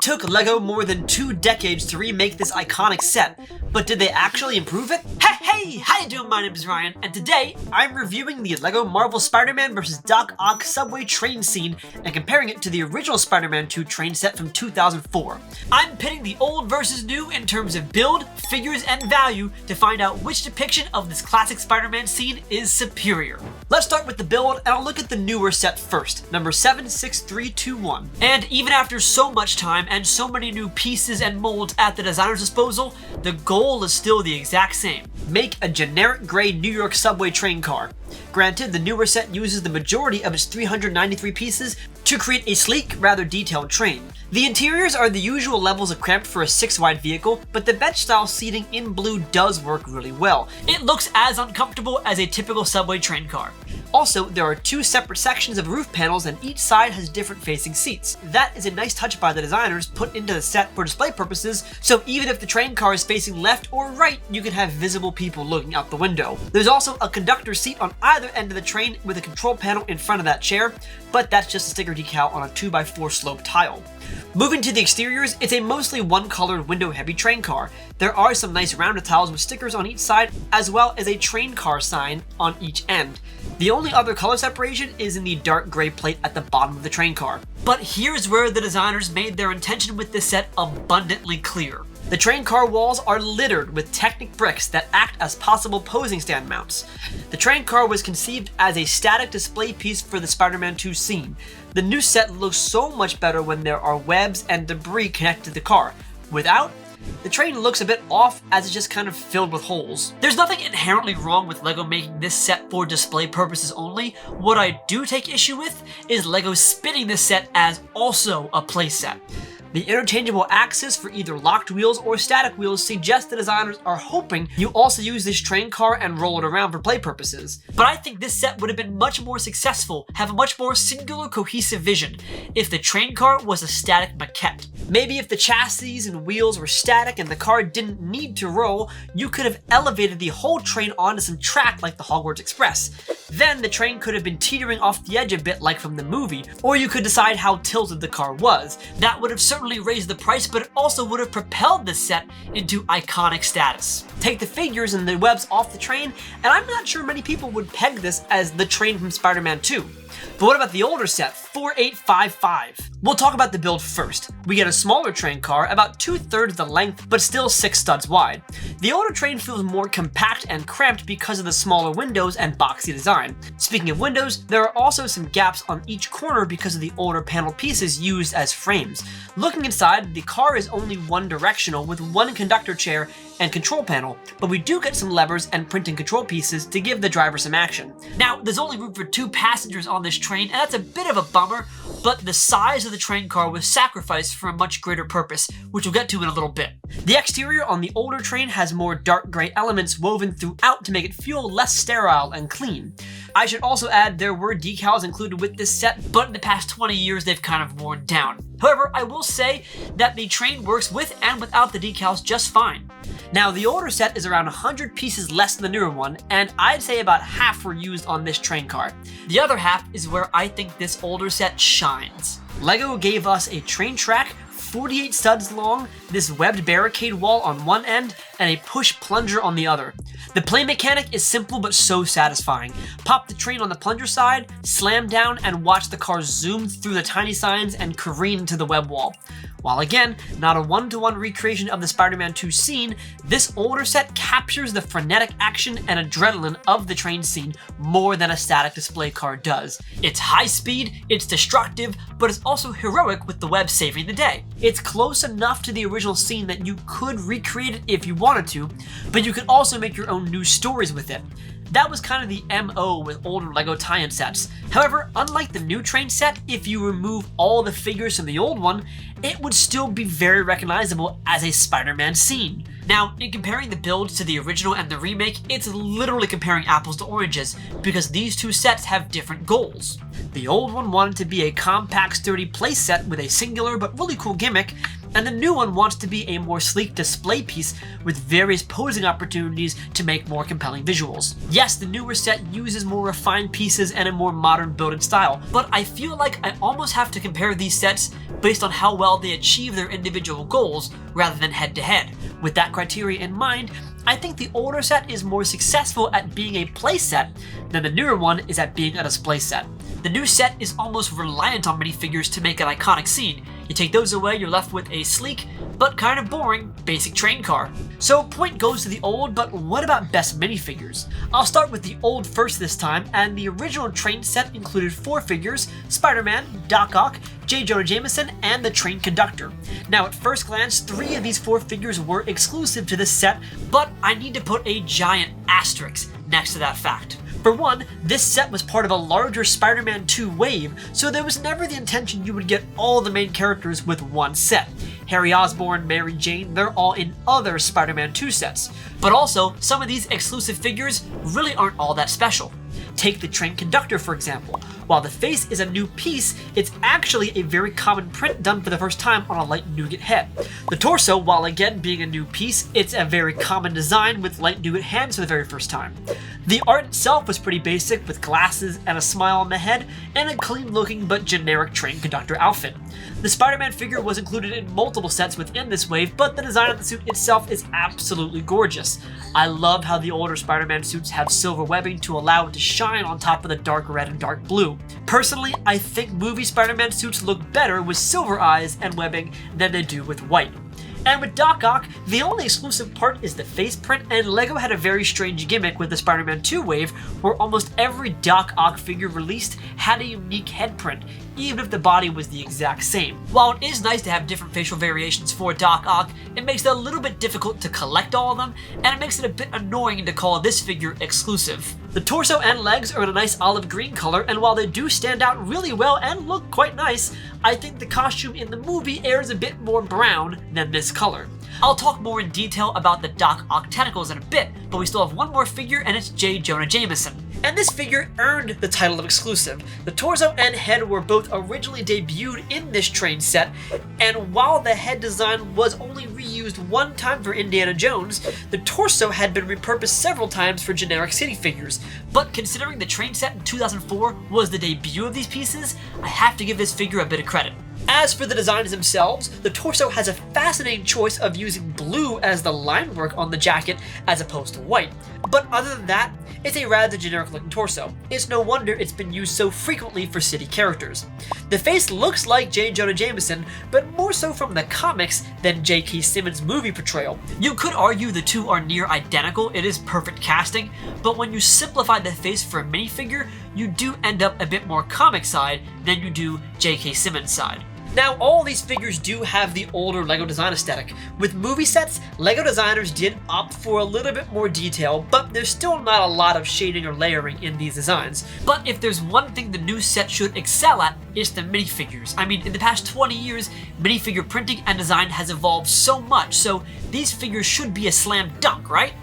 took LEGO more than 2 decades to remake this iconic set, but did they actually improve it? Hey, how you doing? My name is Ryan, and today I'm reviewing the LEGO Marvel Spider-Man vs. Doc Ock subway train scene and comparing it to the original Spider-Man 2 train set from 2004. I'm pitting the old versus new in terms of build, figures, and value to find out which depiction of this classic Spider-Man scene is superior. Let's start with the build, and I'll look at the newer set first, number 76321. And even after so much time and so many new pieces and molds at the designer's disposal, the goal is still the exact same. Make a generic gray New York subway train car. Granted, the newer set uses the majority of its 393 pieces to create a sleek, rather detailed train. The interiors are the usual levels of cramped for a 6-wide vehicle, but the bench-style seating in blue does work really well. It looks as uncomfortable as a typical subway train car. Also, there are 2 separate sections of roof panels and each side has different facing seats. That is a nice touch by the designers put into the set for display purposes, so even if the train car is facing left or right, you can have visible people looking out the window. There's also a conductor seat on either end of the train with a control panel in front of that chair, but that's just a sticker decal on a 2x4 slope tile. Moving to the exteriors, it's a mostly one-colored window-heavy train car. There are some nice rounded tiles with stickers on each side, as well as a train car sign on each end. The only other color separation is in the dark gray plate at the bottom of the train car. But here's where the designers made their intention with this set abundantly clear. The train car walls are littered with TommyCBricks that act as possible posing stand mounts. The train car was conceived as a static display piece for the Spider-Man 2 scene. The new set looks so much better when there are webs and debris connected to the car. Without, the train looks a bit off as it's just kind of filled with holes. There's nothing inherently wrong with LEGO making this set for display purposes only. What I do take issue with is LEGO spinning this set as also a playset. The interchangeable axis for either locked wheels or static wheels suggests the designers are hoping you also use this train car and roll it around for play purposes. But I think this set would have been much more successful, have a much more singular cohesive vision, if the train car was a static maquette. Maybe if the chassis and wheels were static and the car didn't need to roll, you could have elevated the whole train onto some track like the Hogwarts Express. Then the train could have been teetering off the edge a bit like from the movie, or you could decide how tilted the car was. That would have certainly raised the price, but it also would have propelled this set into iconic status. Take the figures and the webs off the train, and I'm not sure many people would peg this as the train from Spider-Man 2. But what about the older set, 4855? We'll talk about the build first. We get a smaller train car, about 2/3 the length, but still 6 studs wide. The older train feels more compact and cramped because of the smaller windows and boxy design. Speaking of windows, there are also some gaps on each corner because of the older panel pieces used as frames. Looking inside, the car is only one directional with one conductor chair and control panel, but we do get some levers and printing control pieces to give the driver some action. Now, there's only room for 2 passengers on this train, and that's a bit of a bummer, but the size of the train car was sacrificed for a much greater purpose, which we'll get to in a little bit. The exterior on the older train has more dark gray elements woven throughout to make it feel less sterile and clean. I should also add there were decals included with this set, but in the past 20 years they've kind of worn down. However, I will say that the train works with and without the decals just fine. Now, the older set is around 100 pieces less than the newer one, and I'd say about half were used on this train car. The other half is where I think this older set shines. LEGO gave us a train track, 48 studs long, this webbed barricade wall on one end, and a push plunger on the other. The play mechanic is simple but so satisfying. Pop the train on the plunger side, slam down, and watch the car zoom through the tiny signs and careen to the web wall. While again, not a one-to-one recreation of the Spider-Man 2 scene, this older set captures the frenetic action and adrenaline of the train scene more than a static display car does. It's high speed, it's destructive, but it's also heroic with the web saving the day. It's close enough to the original scene that you could recreate it if you wanted to, but you could also make your own new stories with it. That was kind of the MO with older LEGO tie-in sets. However, unlike the new train set, if you remove all the figures from the old one, it would still be very recognizable as a Spider-Man scene. Now, in comparing the builds to the original and the remake, it's literally comparing apples to oranges, because these 2 sets have different goals. The old one wanted to be a compact, sturdy playset with a singular but really cool gimmick, and the new one wants to be a more sleek display piece with various posing opportunities to make more compelling visuals. Yes, the newer set uses more refined pieces and a more modern building style, but I feel like I almost have to compare these sets based on how well they achieve their individual goals rather than head to head. With that criteria in mind, I think the older set is more successful at being a play set than the newer one is at being a display set. The new set is almost reliant on minifigures to make an iconic scene. You take those away, you're left with a sleek, but kind of boring, basic train car. So point goes to the old, but what about best minifigures? I'll start with the old first this time, and the original train set included 4 figures: Spider-Man, Doc Ock, J. Jonah Jameson, and the train conductor. Now at first glance, 3 of these 4 figures were exclusive to this set, but I need to put a giant asterisk next to that fact. For one, this set was part of a larger Spider-Man 2 wave, so there was never the intention you would get all the main characters with one set. Harry Osborn, Mary Jane, they're all in other Spider-Man 2 sets. But also, some of these exclusive figures really aren't all that special. Take the train conductor, for example. While the face is a new piece, it's actually a very common print done for the first time on a light nougat head. The torso, while again being a new piece, it's a very common design with light nougat hands for the very first time. The art itself was pretty basic, with glasses and a smile on the head, and a clean-looking but generic train conductor outfit. The Spider-Man figure was included in multiple sets within this wave, but the design of the suit itself is absolutely gorgeous. I love how the older Spider-Man suits have silver webbing to allow it to shine on top of the dark red and dark blue. Personally, I think movie Spider-Man suits look better with silver eyes and webbing than they do with white. And with Doc Ock, the only exclusive part is the face print, and LEGO had a very strange gimmick with the Spider-Man 2 wave where almost every Doc Ock figure released had a unique head print, even if the body was the exact same. While it is nice to have different facial variations for Doc Ock, it makes it a little bit difficult to collect all of them, and it makes it a bit annoying to call this figure exclusive. The torso and legs are in a nice olive green color, and while they do stand out really well and look quite nice, I think the costume in the movie airs a bit more brown than this color. I'll talk more in detail about the Doc Ock tentacles in a bit, but we still have one more figure, and it's J. Jonah Jameson. And this figure earned the title of exclusive. The torso and head were both originally debuted in this train set, and while the head design was only reused one time for Indiana Jones, the torso had been repurposed several times for generic city figures. But considering the train set in 2004 was the debut of these pieces, I have to give this figure a bit of credit. As for the designs themselves, the torso has a fascinating choice of using blue as the line work on the jacket as opposed to white. But other than that, it's a rather generic looking torso. It's no wonder it's been used so frequently for city characters. The face looks like J. Jonah Jameson, but more so from the comics than J.K. Simmons' movie portrayal. You could argue the two are near identical, it is perfect casting, but when you simplify the face for a minifigure, you do end up a bit more comic side than you do J.K. Simmons' side. Now, all these figures do have the older LEGO design aesthetic. With movie sets, LEGO designers did opt for a little bit more detail, but there's still not a lot of shading or layering in these designs. But if there's one thing the new set should excel at, it's the minifigures. I mean, in the past 20 years, minifigure printing and design has evolved so much, so these figures should be a slam dunk, right?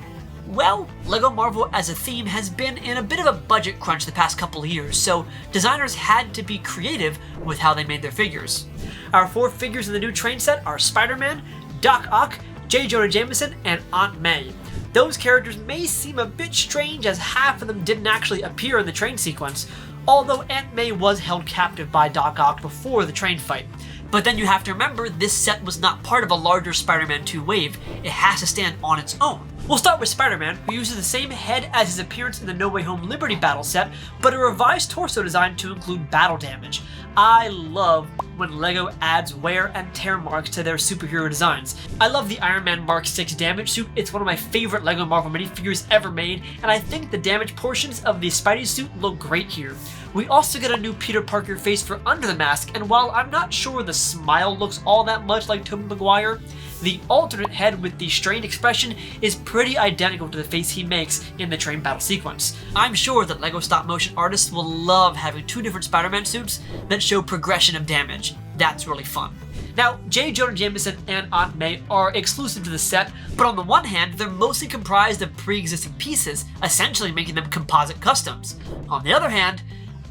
Well, LEGO Marvel as a theme has been in a bit of a budget crunch the past couple of years, so designers had to be creative with how they made their figures. Our 4 figures in the new train set are Spider-Man, Doc Ock, J. Jonah Jameson, and Aunt May. Those characters may seem a bit strange as half of them didn't actually appear in the train sequence, although Aunt May was held captive by Doc Ock before the train fight. But then you have to remember, this set was not part of a larger Spider-Man 2 wave. It has to stand on its own. We'll start with Spider-Man, who uses the same head as his appearance in the No Way Home Liberty battle set, but a revised torso design to include battle damage. I love when LEGO adds wear and tear marks to their superhero designs. I love the Iron Man Mark 6 damage suit. It's one of my favorite LEGO Marvel minifigures ever made, and I think the damage portions of the Spidey suit look great here. We also get a new Peter Parker face for under the mask, and while I'm not sure the smile looks all that much like Tobey Maguire, the alternate head with the strained expression is pretty identical to the face he makes in the train battle sequence. I'm sure that LEGO stop motion artists will love having 2 different Spider-Man suits that show progression of damage. That's really fun. Now, J. Jonah Jameson and Aunt May are exclusive to the set, but on the one hand, they're mostly comprised of pre-existing pieces, essentially making them composite customs. On the other hand,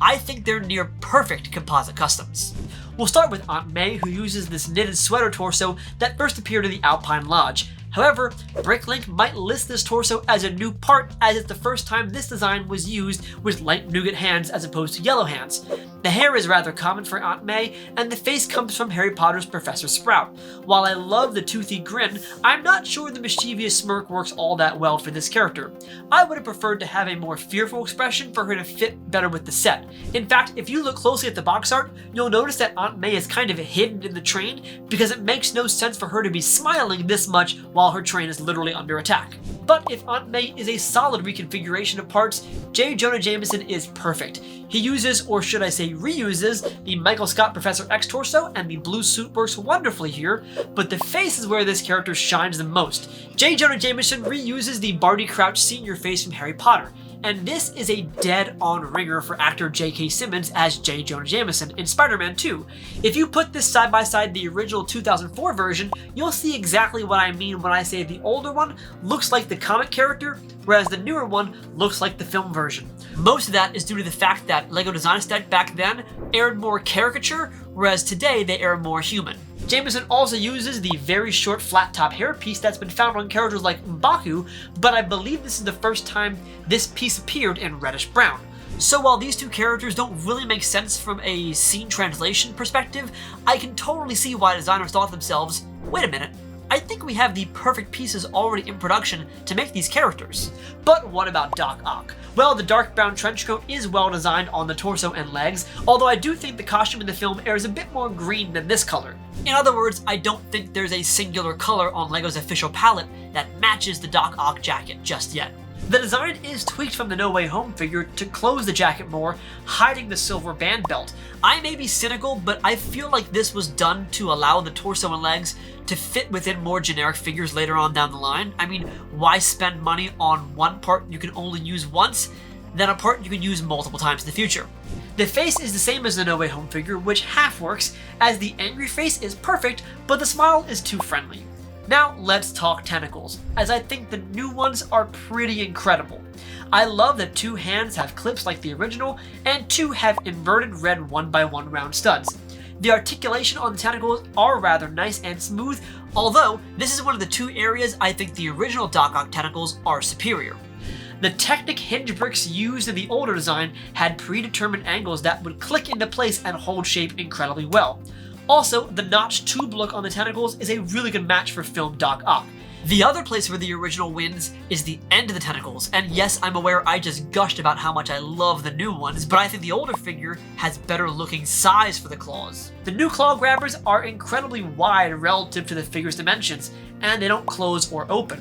I think they're near perfect composite customs. We'll start with Aunt May, who uses this knitted sweater torso that first appeared in the Alpine Lodge. However, Bricklink might list this torso as a new part, as it's the first time this design was used with light nougat hands as opposed to yellow hands. The hair is rather common for Aunt May, and the face comes from Harry Potter's Professor Sprout. While I love the toothy grin, I'm not sure the mischievous smirk works all that well for this character. I would have preferred to have a more fearful expression for her to fit better with the set. In fact, if you look closely at the box art, you'll notice that Aunt May is kind of hidden in the train because it makes no sense for her to be smiling this much while her train is literally under attack. But if Aunt May is a solid reconfiguration of parts, J. Jonah Jameson is perfect. He uses, or should I say reuses, the Michael Scott Professor X torso, and the blue suit works wonderfully here, but the face is where this character shines the most. J. Jonah Jameson reuses the Barty Crouch Sr. face from Harry Potter, and this is a dead-on ringer for actor J.K. Simmons as J. Jonah Jameson in Spider-Man 2. If you put this side by side the original 2004 version, you'll see exactly what I mean when I say the older one looks like the comic character, whereas the newer one looks like the film version. Most of that is due to the fact that LEGO Design Aesthetic back then aired more caricature, whereas today they air more human. Jameson also uses the very short flat top hairpiece that's been found on characters like M'Baku, but I believe this is the first time this piece appeared in reddish brown. So while these two characters don't really make sense from a scene translation perspective, I can totally see why designers thought to themselves, wait a minute, I think we have the perfect pieces already in production to make these characters. But what about Doc Ock? Well, the dark brown trench coat is well designed on the torso and legs, although I do think the costume in the film airs a bit more green than this color. In other words, I don't think there's a singular color on LEGO's official palette that matches the Doc Ock jacket just yet. The design is tweaked from the No Way Home figure to close the jacket more, hiding the silver band belt. I may be cynical, but I feel like this was done to allow the torso and legs to fit within more generic figures later on down the line. I mean, why spend money on one part you can only use once, than a part you can use multiple times in the future? The face is the same as the No Way Home figure, which half works, as the angry face is perfect, but the smile is too friendly. Now let's talk tentacles, as I think the new ones are pretty incredible. I love that 2 hands have clips like the original, and 2 have inverted red 1x1 round studs. The articulation on the tentacles are rather nice and smooth, although this is one of the 2 areas I think the original Doc Ock tentacles are superior. The Technic hinge bricks used in the older design had predetermined angles that would click into place and hold shape incredibly well. Also, the notched tube look on the tentacles is a really good match for film Doc Ock. The other place where the original wins is the end of the tentacles, and yes, I'm aware I just gushed about how much I love the new ones, but I think the older figure has better looking size for the claws. The new claw grabbers are incredibly wide relative to the figure's dimensions, and they don't close or open.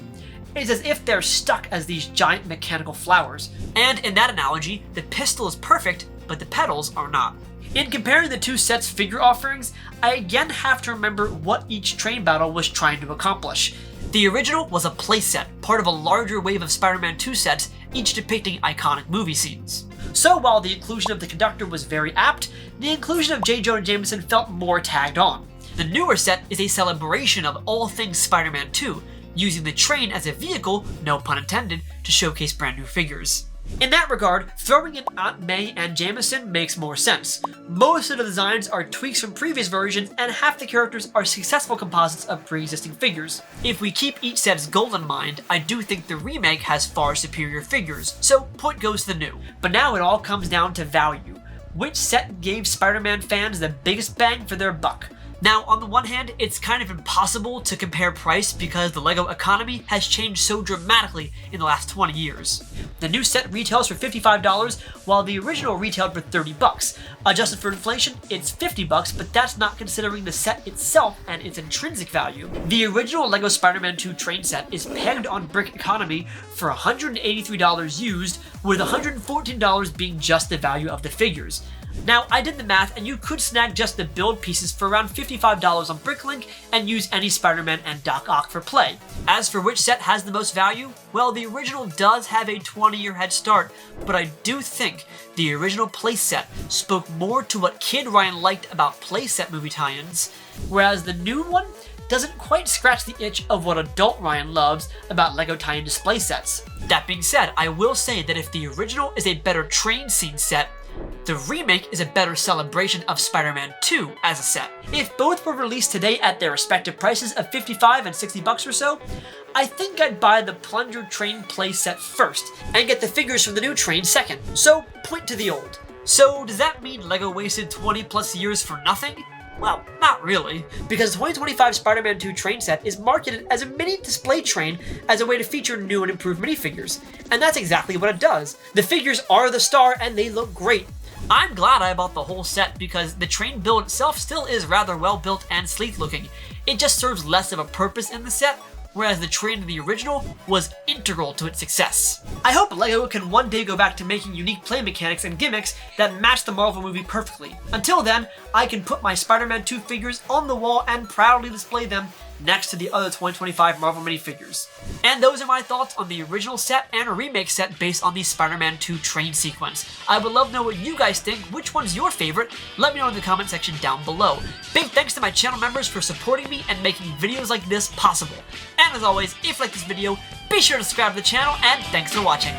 It's as if they're stuck as these giant mechanical flowers. And in that analogy, the pistol is perfect, but the petals are not. In comparing the 2 sets' figure offerings, I again have to remember what each train battle was trying to accomplish. The original was a playset, part of a larger wave of Spider-Man 2 sets, each depicting iconic movie scenes. So while the inclusion of the conductor was very apt, the inclusion of J. Jonah Jameson felt more tagged on. The newer set is a celebration of all things Spider-Man 2, using the train as a vehicle, no pun intended, to showcase brand new figures. In that regard, throwing in Aunt May and Jameson makes more sense. Most of the designs are tweaks from previous versions, and half the characters are successful composites of pre-existing figures. If we keep each set's goal in mind, I do think the remake has far superior figures, so point goes to the new. But now it all comes down to value. Which set gave Spider-Man fans the biggest bang for their buck? Now, on the one hand, it's kind of impossible to compare price because the LEGO economy has changed so dramatically in the last 20 years. The new set retails for $55, while the original retailed for $30. Adjusted for inflation, it's $50, but that's not considering the set itself and its intrinsic value. The original LEGO Spider-Man 2 train set is pegged on Brick Economy for $183 used, with $114 being just the value of the figures. Now, I did the math, and you could snag just the build pieces for around $55 on Bricklink and use any Spider-Man and Doc Ock for play. As for which set has the most value, well, the original does have a 20-year head start, but I do think the original playset spoke more to what Kid Ryan liked about playset movie tie-ins, whereas the new one doesn't quite scratch the itch of what adult Ryan loves about LEGO tie-in display sets. That being said, I will say that if the original is a better train scene set, The remake is a better celebration of Spider-Man 2 as a set. If both were released today at their respective prices of $55 and $60 or so, I think I'd buy the Plunger Train playset first, and get the figures from the new train second. So, point to the old. So, does that mean LEGO wasted 20 plus years for nothing? Well, not really, because the 2025 Spider-Man 2 train set is marketed as a mini display train as a way to feature new and improved minifigures, and that's exactly what it does. The figures are the star and they look great. I'm glad I bought the whole set because the train build itself still is rather well built and sleek looking. It just serves less of a purpose in the set, whereas the train in the original was integral to its success. I hope LEGO can one day go back to making unique play mechanics and gimmicks that match the Marvel movie perfectly. Until then, I can put my Spider-Man 2 figures on the wall and proudly display them next to the other 2025 Marvel minifigures. And those are my thoughts on the original set and a remake set based on the Spider-Man 2 train sequence. I would love to know what you guys think. Which one's your favorite? Let me know in the comment section down below. Big thanks to my channel members for supporting me and making videos like this possible. And as always, if you like this video, be sure to subscribe to the channel, and thanks for watching.